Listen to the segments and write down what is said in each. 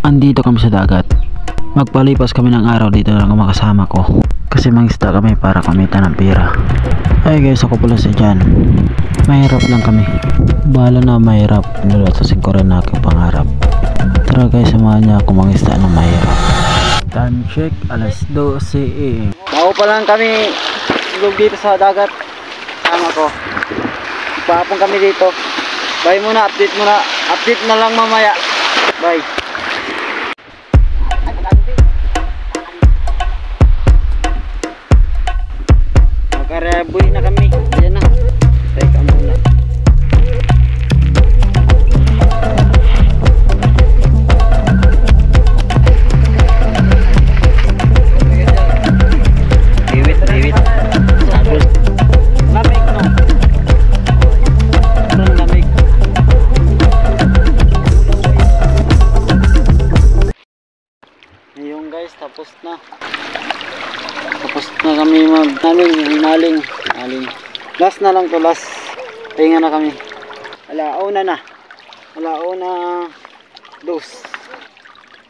Andito kami sa dagat. Magpalipas kami ng araw dito lang makasama ko. Kasi mangisda kami para kumita ng pera. Ay guys, ako pala si Jan. Mahirap lang kami. Bahala na mahirap. Nilatasin ko rin aking pangarap. Tara guys, samahan niya ako mangisda ng mahirap. Time check, alas 12 AM. Bago pa lang kami lug dito sa dagat. Sama ko. Ipapong kami dito. Bye muna, update muna. Update na lang mamaya. Bye. Magkaraboy na kami. Ayan na. Teka muna. Diwit. Sabos. Lamig no. Lamig. Ayun guys, tapos na kami naling. Last na lang to, last. Pahinga na kami. Alauna dos.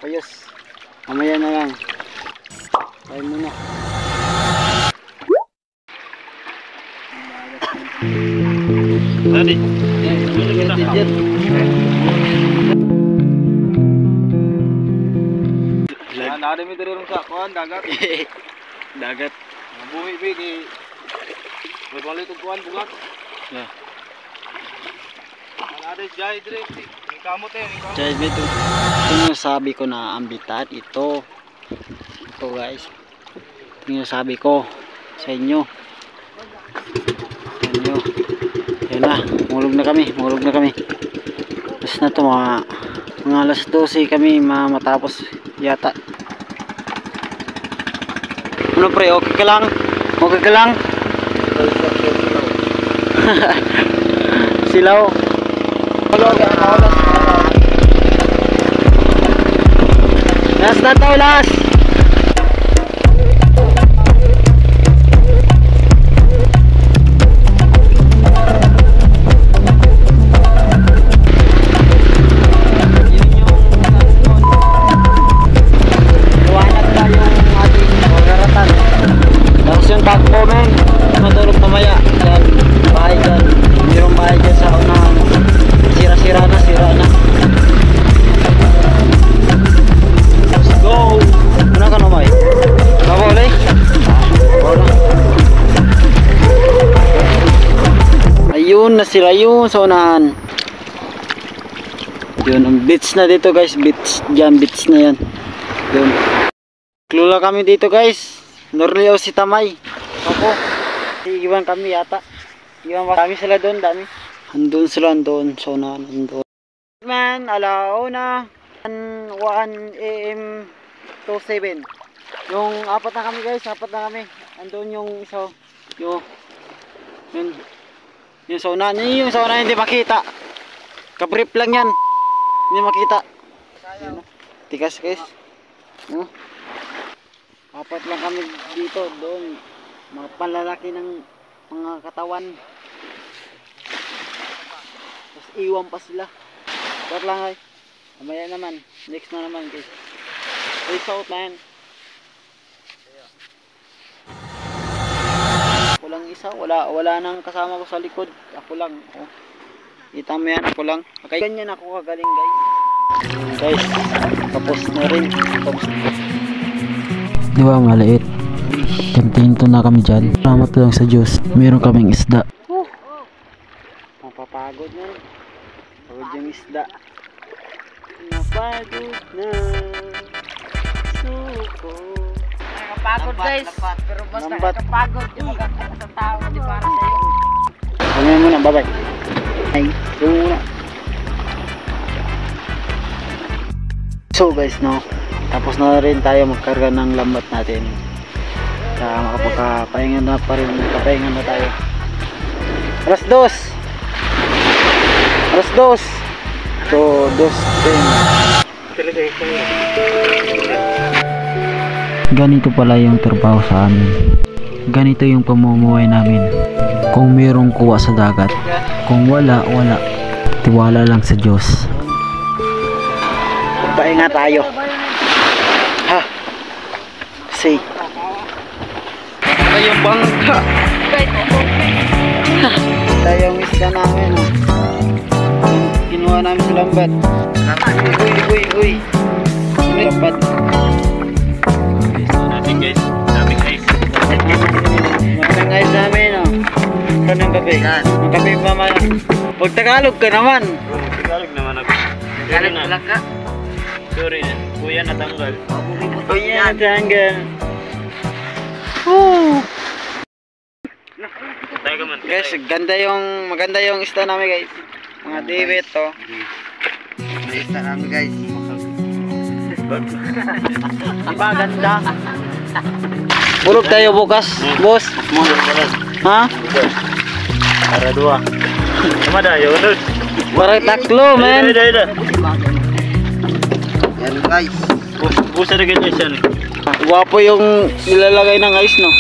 Ayos. Mamaya na lang. Tayo muna. Tadi. Ada mi dari rumah kawan dagat. Dagat. Bumi bigi. Berbalik tu kawan bulat. Ya. Ada jahit dire. Kamu teh. Jahit itu. Yung sabi ko na ambitat ito. Ito guys. Yung sabi ko sa inyo. Yan na. Mulog na kami. Tapos na to mga alas 12 kami matapos yata. Ano pre, okay ka lang? Silaw. Last na to, last. Takbo men, matulog mamaya. Yan, bahay dyan. Mayroong bahay dyan sa unahan. Sira na. Let's go. Ano ka naman? Babawalay? Wala. Ayun, nasira yun sa unahan. Yun, ang beach na dito guys. Beach na yan. Yun. Klula kami dito guys. Norleo si Tamay. Ako. Iiwan kami yata. Iwan kami sila doon, dami. Andun sila, andun. So na, andun. Man, alauna. 1 AM to 7. Yung apat na kami guys, Andun yung isa. Yun. Yung sauna. Yung sauna hindi makita. Kabrip lang yan. Hindi makita. Tikas guys. Apat lang kami dito, doon. Mga panlalaki ng mga katawan. Tapos iwan pa sila. Start lang ay. Mamaya naman. Next na naman guys. Peace out na yan. Ako lang isa. Wala nang kasama ko sa likod. Ako lang. Oh. Kita mo yan. Ako lang. Okay. Ganyan ako kagaling guys. Guys. Tapos na rin. Di ba maliit? Kantinto na kami dyan. Salamat lang sa Diyos. Meron kaming isda. Mapapagod na rin. Pagod yung isda. Napagod na. Suko. Nakapagod guys. Pero basta nakapagod yung magkakita sa tao. Hindi para sa'yo. Ganyan muna. Bye bye. Ay. Yung muna. So guys no. Tapos na rin tayo magkarga ng lambat natin. Kaya makapagpapahinga na pa rin. Kapahinga na tayo. Alas 2. So 2:10. Ganito pala yung trabaho sa amin. Ganito yung pamumuhay namin. Kung mayroong kuha sa dagat, kung wala, wala. Tiwala lang sa Diyos. Magpahinga tayo. Ha? Say. Tayong bangka. Tayong isda namin. Kinuha namin sa lambat. Uy. Ano yung lambat? Daming guys. Daming guys. Maraming guys namin. Saan yung kape? Ang kape mama. Huwag Tagalog ka naman. Tagalog naman ako. Galit lang ka. Sorry na. Kuya natanggal. Kuya natanggal. Tayo ka man. Guys, maganda yung isda namin guys. Mga divet to. Isda namin guys. Diba ganda? Bulog tayo bukas, boss. Ha? Para dua. Sama dah, ya betul. Para taklo, men. Dah. Yan guys. Busa ada kita sana. Guwapo yung nilalagay ng ice, no?